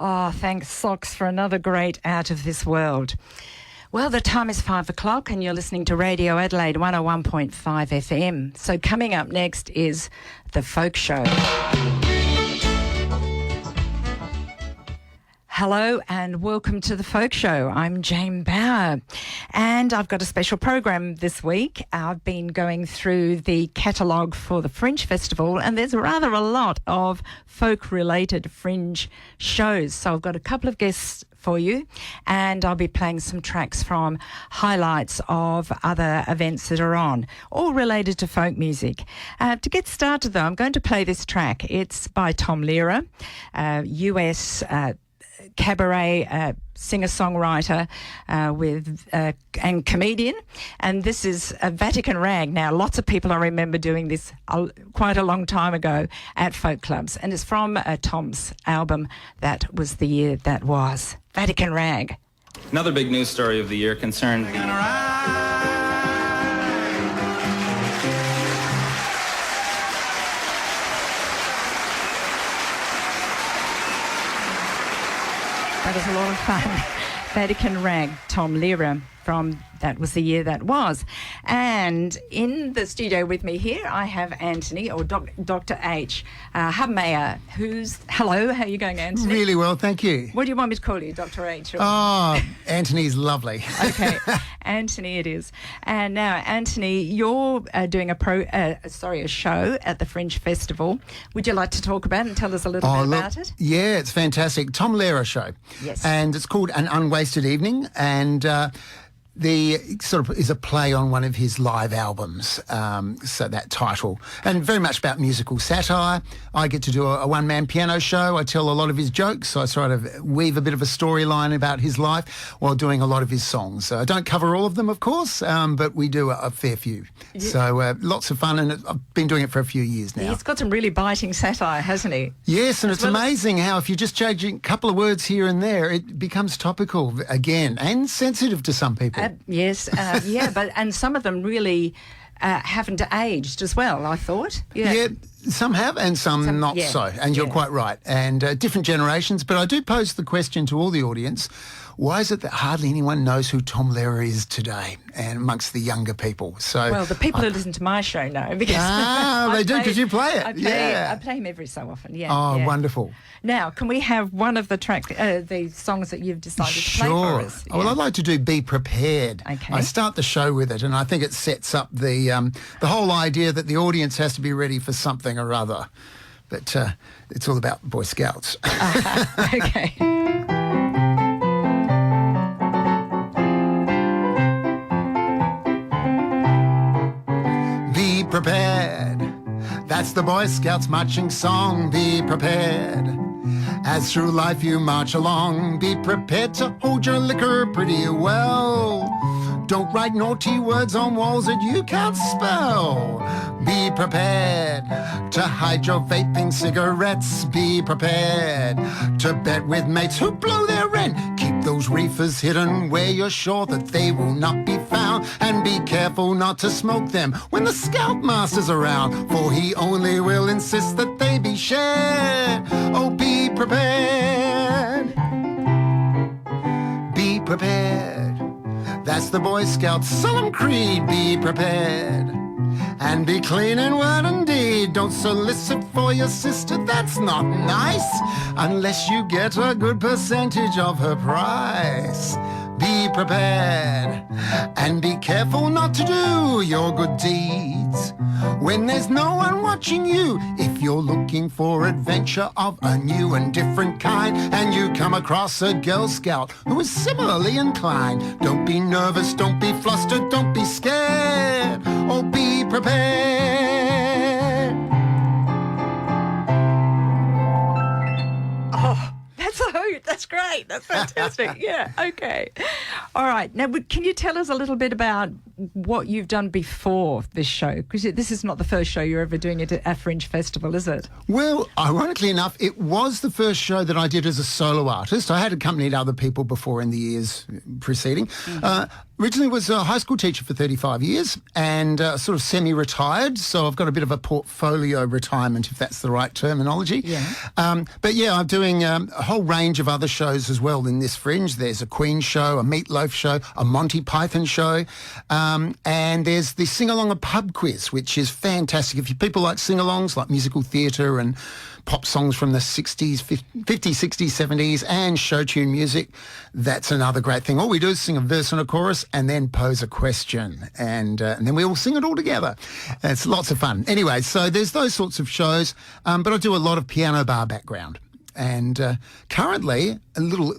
Oh, thanks, Socks, for another great Out of This World. Well, the time is 5 o'clock and you're listening to Radio Adelaide 101.5 FM. So coming up next is The Folk Show. Hello and welcome to The Folk Show. I'm Jane Bauer and I've got a special program this week. I've been going through the catalogue for the Fringe Festival and there's rather a lot of folk-related Fringe shows. So I've got a couple of guests for you and I'll be playing some tracks from highlights of other events that are on, all related to folk music. To get started though, I'm going to play this track. It's by Tom Lehrer, US cabaret singer-songwriter and comedian, and this is a Vatican Rag. Now, lots of people I remember doing this quite a long time ago at folk clubs, and it's from Tom's album That Was the Year That Was. Vatican Rag. Another big news story of the year concerned That was a lot of fun. Vatican Rag, Tom Lehrer from That Was the Year That Was. And in the studio with me here, I have Anthony, or Dr.H. Hubmayer, hello, how are you going, Anthony? Really well, thank you. What do you want me to call you, Dr. H? Oh, Anthony's lovely. Okay, Anthony it is. And now, Anthony, you're doing a show at the Fringe Festival. Would you like to talk about it and tell us a little bit about it? Yeah, it's fantastic. Tom Lehrer show. Yes. And it's called An Unwasted Evening, and the sort of is a play on one of his live albums, so that title, and very much about musical satire. I get to do a one-man piano show. I tell a lot of his jokes, so I sort of weave a bit of a storyline about his life while doing a lot of his songs. I don't cover all of them, of course, but we do a fair few. Yeah. So lots of fun, and I've been doing it for a few years now. He's got some really biting satire, hasn't he? Yes, and it's amazing how if you just change a couple of words here and there, it becomes topical again and sensitive to some people. Yes, and some of them really haven't aged as well, I thought. Yeah, some have and some not so, and you're quite right. And different generations, but I do pose the question to all the audience, why is it that hardly anyone knows who Tom Lehrer is today and amongst the younger people? So, well, the people who listen to my show know because they do because you play it. I play him every so often. Yeah. Oh, wonderful. Now, can we have one of the songs that you've decided to play for us? Yeah. Well, I'd like to do Be Prepared. Okay. I start the show with it, and I think it sets up the whole idea that the audience has to be ready for something or other. But it's all about Boy Scouts. Okay. Be prepared. That's the Boy Scouts marching song. Be prepared. As through life you march along, be prepared to hold your liquor pretty well. Don't write naughty words on walls that you can't spell. Be prepared to hide your vaping cigarettes. Be prepared to bet with mates who blow their rent. Keep those reefers hidden where you're sure that they will not be found. And be careful not to smoke them when the Scoutmaster's around, for he only will insist that they be shared. Oh, be prepared. Be prepared. That's the Boy Scout solemn creed. Be prepared. And be clean in word and deed. Don't solicit for your sister, that's not nice, unless you get a good percentage of her price. Be prepared. And be careful not to do your good deeds when there's no one watching you. If you're looking for adventure of a new and different kind, and you come across a Girl Scout who is similarly inclined, don't be nervous, don't be flustered, don't be scared, or be prepared. Oh, that's great. That's fantastic. Yeah, okay. All right. Now, can you tell us a little bit about what you've done before this show? Because this is not the first show you're ever doing at a Fringe Festival, is it? Well, ironically enough, it was the first show that I did as a solo artist. I had accompanied other people before in the years preceding. Originally was a high school teacher for 35 years and sort of semi-retired, so I've got a bit of a portfolio retirement, if that's the right terminology. Yeah. But yeah, I'm doing a whole range of other shows as well in this Fringe. There's a Queen show, a Meatloaf show, a Monty Python show, and there's the Sing-Along a Pub Quiz, which is fantastic. If you people like sing-alongs, like musical theatre and pop songs from the 60s, 50s, 60s, 70s, and show tune music, that's another great thing. All we do is sing a verse and a chorus and then pose a question, and then we all sing it all together. It's lots of fun. Anyway, so there's those sorts of shows, but I do a lot of piano bar background. And currently, a little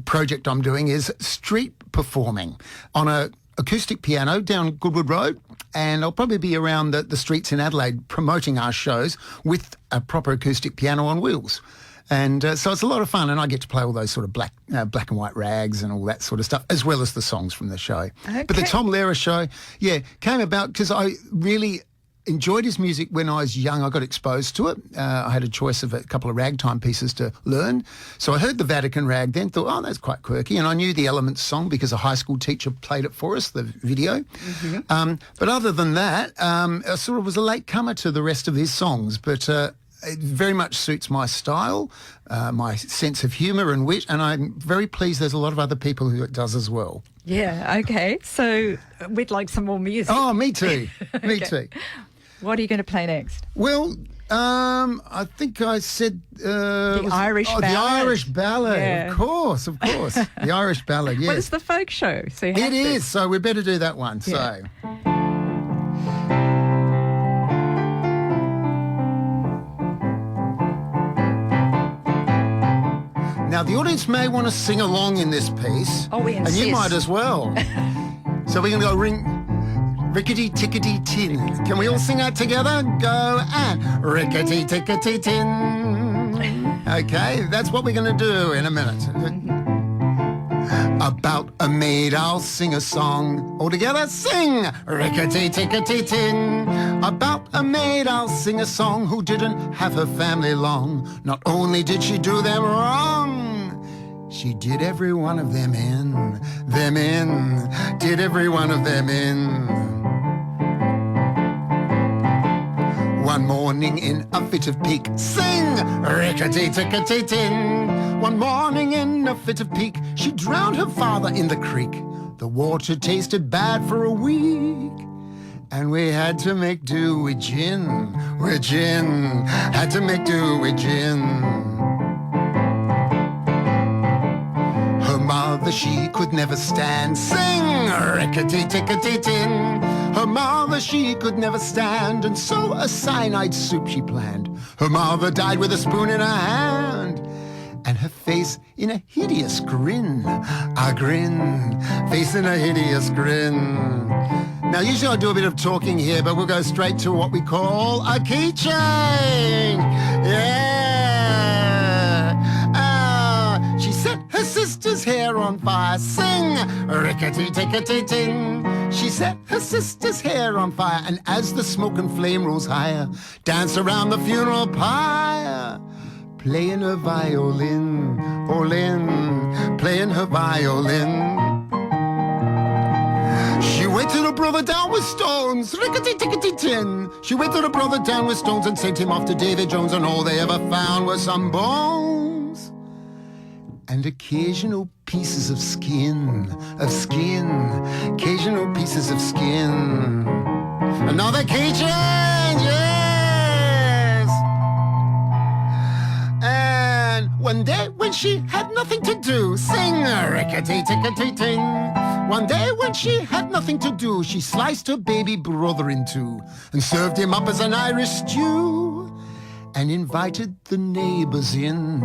project I'm doing is street performing on a acoustic piano down Goodwood Road, and I'll probably be around the streets in Adelaide promoting our shows with a proper acoustic piano on wheels. And so it's a lot of fun, and I get to play all those sort of black and white rags and all that sort of stuff, as well as the songs from the show. Okay. But the Tom Lehrer show, came about because I really enjoyed his music when I was young. I got exposed to it. I had a choice of a couple of ragtime pieces to learn. So I heard the Vatican Rag then, thought, oh, that's quite quirky. And I knew the Elements song because a high school teacher played it for us, the video. But other than that, I sort of was a late comer to the rest of his songs. But it very much suits my style, my sense of humour and wit, and I'm very pleased there's a lot of other people who it does as well. Yeah, okay. So we'd like some more music. Oh, me too. Me too. What are you going to play next? Well, I think I said... the Irish Ballad. The Irish Ballad, Yeah. of course. The Irish Ballad, yes. Well, it's the folk show, so you have It to. is, so we better do that one. Yeah. So... Now, the audience may want to sing along in this piece. Oh, we insist. And you might as well. So we're going to go rickety-tickety-tin. Can we all sing that together? Go and rickety-tickety-tin. Okay, that's what we're going to do in a minute. About a maid, I'll sing a song. All together, sing! Rickety-tickety-tin. About a maid, I'll sing a song who didn't have her family long. Not only did she do them wrong, she did every one of them in. Did every one of them in. One morning in a fit of pique, sing! Rickety-tickety-tin. One morning in a fit of pique, she drowned her father in the creek. The water tasted bad for a week, and we had to make do with gin. Had to make do with gin. Her mother, she could never stand. Sing! Rickety-tickety-tin. Her mother, she could never stand, and so a cyanide soup she planned. Her mother died with a spoon in her hand, and her face in a hideous grin. A grin, face in a hideous grin. Now, usually I do a bit of talking here, but we'll go straight to what we call a key change. Yeah! She set her sister's hair on fire. Sing! Rickety-tickety-tin. She set her sister's hair on fire, and as the smoke and flame rose higher, danced around the funeral pyre, playing her violin, playing her violin. She weighted her brother down with stones, rickety-tickety-tin. She weighted her brother down with stones and sent him off to Davy Jones, and all they ever found were some bones and occasional pieces of skin, occasional pieces of skin. Another key change, yes! And one day when she had nothing to do, sing rickety-tickety-ting. One day when she had nothing to do, she sliced her baby brother in two and served him up as an Irish stew, and invited the neighbors in,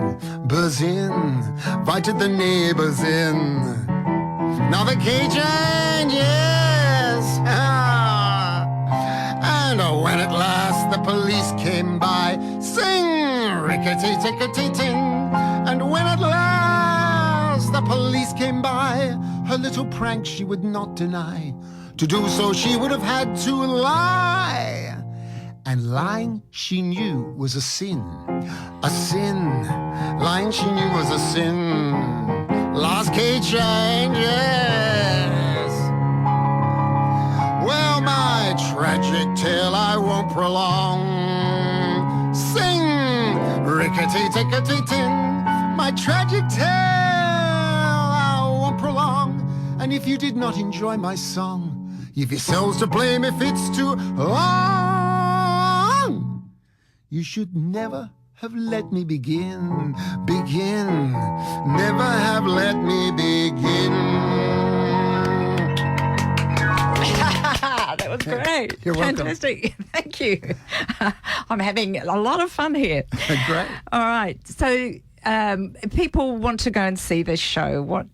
invited the neighbors in. Now the Cajun, yes! And when at last the police came by, sing rickety-tickety-ting. And when at last the police came by, her little prank she would not deny. To do so, she would have had to lie. And lying, she knew, was a sin. A sin. Lying, she knew, was a sin. Lost key changes. Well, my tragic tale I won't prolong. Sing, rickety-tickety-tin. My tragic tale I won't prolong. And if you did not enjoy my song, you've yourselves to blame if it's too long. You should never have let me begin. Never have let me begin. That was great. You're welcome. Fantastic. Thank you. I'm having a lot of fun here. Great. All right. So if people want to go and see this show, what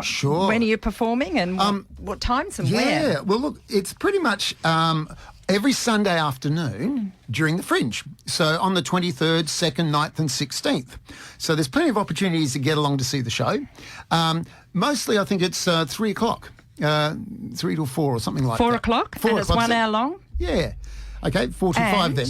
Sure. when are you performing and what times and where? Yeah, well, look, it's pretty much every Sunday afternoon during the Fringe. So on the 23rd, 2nd, 9th and 16th. So there's plenty of opportunities to get along to see the show. Mostly I think it's 3 o'clock, 3 till 4 or something like 4 that. o'clock? 4 and it's o'clock. 1 hour long? Yeah. Okay, 45 then.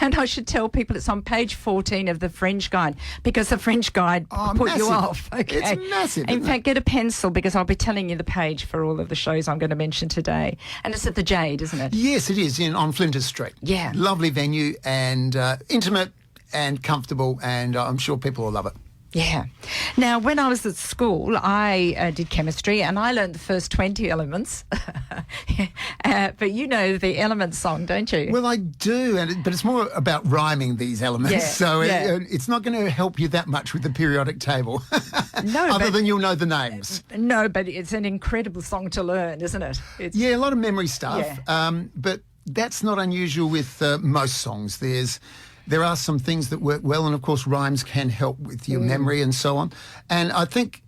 and I should tell people it's on page 14 of the Fringe Guide because the Fringe Guide put you massive. off. Okay. It's massive. In isn't fact, get a pencil because I'll be telling you the page for all of the shows I'm going to mention today. And it's at the Jade, isn't it? Yes, it is, on Flinders Street. Yeah. Lovely venue and intimate and comfortable, and I'm sure people will love it. Yeah. Now, when I was at school, I did chemistry and I learned the first 20 elements. But you know the Elements song, don't you? Well, I do, but it's more about rhyming these elements, Yeah, so yeah. It's not going to help you that much with the periodic table, No, other but- than you'll know the names. No, but it's an incredible song to learn, isn't it? It's, Yeah, a lot of memory stuff, Yeah. but that's not unusual with most songs. There are some things that work well, and of course rhymes can help with your memory and so on. And I think,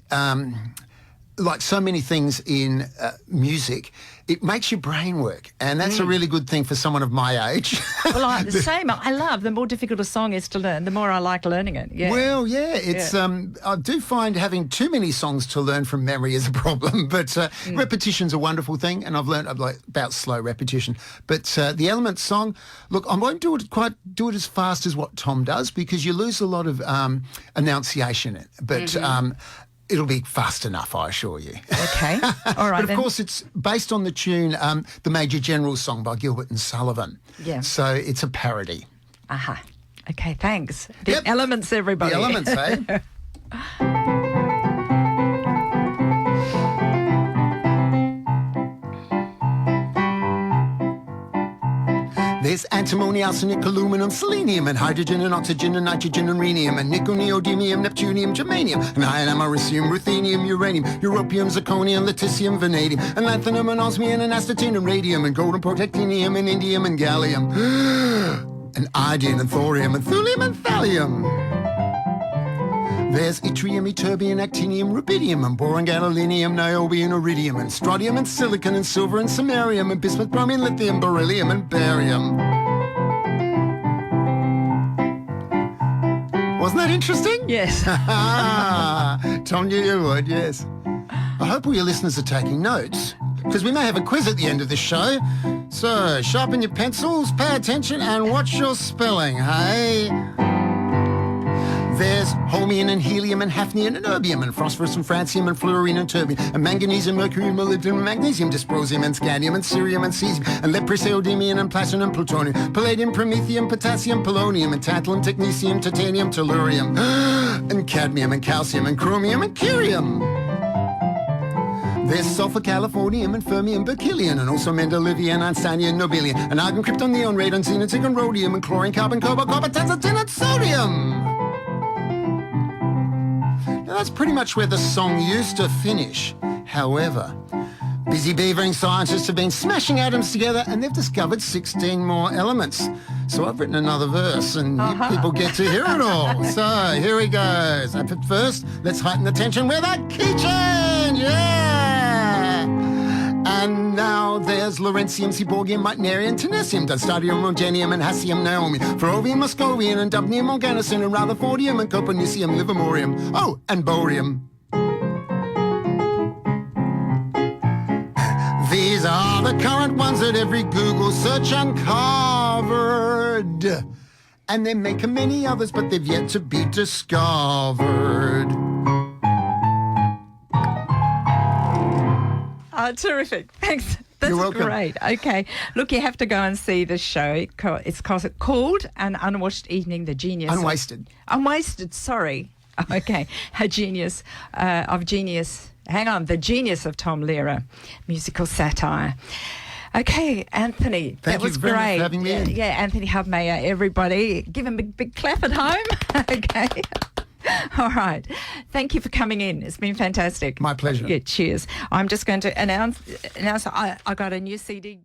like so many things in music, it makes your brain work, and that's a really good thing for someone of my age. Well, the same. I love the more difficult a song is to learn, the more I like learning it. Yeah. Well, yeah, it's. I do find having too many songs to learn from memory is a problem, but repetition's a wonderful thing, and I've learned about slow repetition. But the Elements song, look, I won't do it as fast as what Tom does because you lose a lot of enunciation in it. But it'll be fast enough, I assure you. Okay. All right. But of course, it's based on the tune, the Major General song by Gilbert and Sullivan. Yeah. So it's a parody. Aha. Okay, thanks. The Yep. Elements, everybody. The Elements, eh? There's antimony, arsenic, aluminum, selenium, and hydrogen, and oxygen, and nitrogen, and rhenium, and nickel, neodymium, neptunium, germanium, and iron, americium, ruthenium, uranium, europium, zirconium, lutetium, vanadium, and lanthanum, and osmium, and astatine, and radium, and golden protactinium, and indium, and gallium, and iodine, and thorium, and thulium, and thallium. There's yttrium, ytterbium, actinium, rubidium, and boron, gadolinium, niobium, iridium, and strontium, and silicon, and silver, and samarium, and bismuth, bromine, lithium, beryllium, and barium. Wasn't that interesting? Yes. Tom knew you would, yes. I hope all your listeners are taking notes, because we may have a quiz at the end of the show. So, sharpen your pencils, pay attention, and watch your spelling, hey? There's holmium and helium and hafnium and erbium and phosphorus and francium and fluorine and terbium and manganese and mercury and molybdenum and magnesium, dysprosium and scandium and cerium and cesium and lead, praseodymium and platinum and plutonium, palladium, promethium, potassium, polonium and tantalum, technetium, titanium, tellurium and cadmium and calcium and chromium and curium. There's sulfur, californium, and fermium, berkelium, and also mendelevium, einsteinium, nobelium, and argon, krypton, neon, radon, xenon, zinc, and rhodium, and chlorine, carbon, cobalt, copper, tungsten, tin, and sodium. Now, that's pretty much where the song used to finish. However, busy beavering scientists have been smashing atoms together and they've discovered 16 more elements. So I've written another verse and you people get to hear it all. So here he goes. But first, let's heighten the tension with a keychain! Yeah! And now there's lawrencium, seaborgium, meitnerium, tenesium, dunstadium, rhodium, and hassium, naomi, ferrovium, moscovium, and dubnium, organicin, and rutherfordium, and copernicium, livermorium, oh, and borium. These are the current ones that every Google search uncovered. And they make many others, but they've yet to be discovered. Oh, terrific. Thanks. That's You're welcome. great. Okay. Look, you have to go and see the show. It's called An Unwashed Evening, the Genius. Unwasted. Unwasted, sorry. Okay. A Genius of Genius. Hang on. The Genius of Tom Lehrer. Musical satire. Okay, Anthony, Thank that was you very much great. for having me in. Yeah, Anthony Hubmayer, everybody. Give him a big clap at home. Okay. All right. Thank you for coming in. It's been fantastic. My pleasure. Yeah, cheers. I'm just going to announce I got a new CD.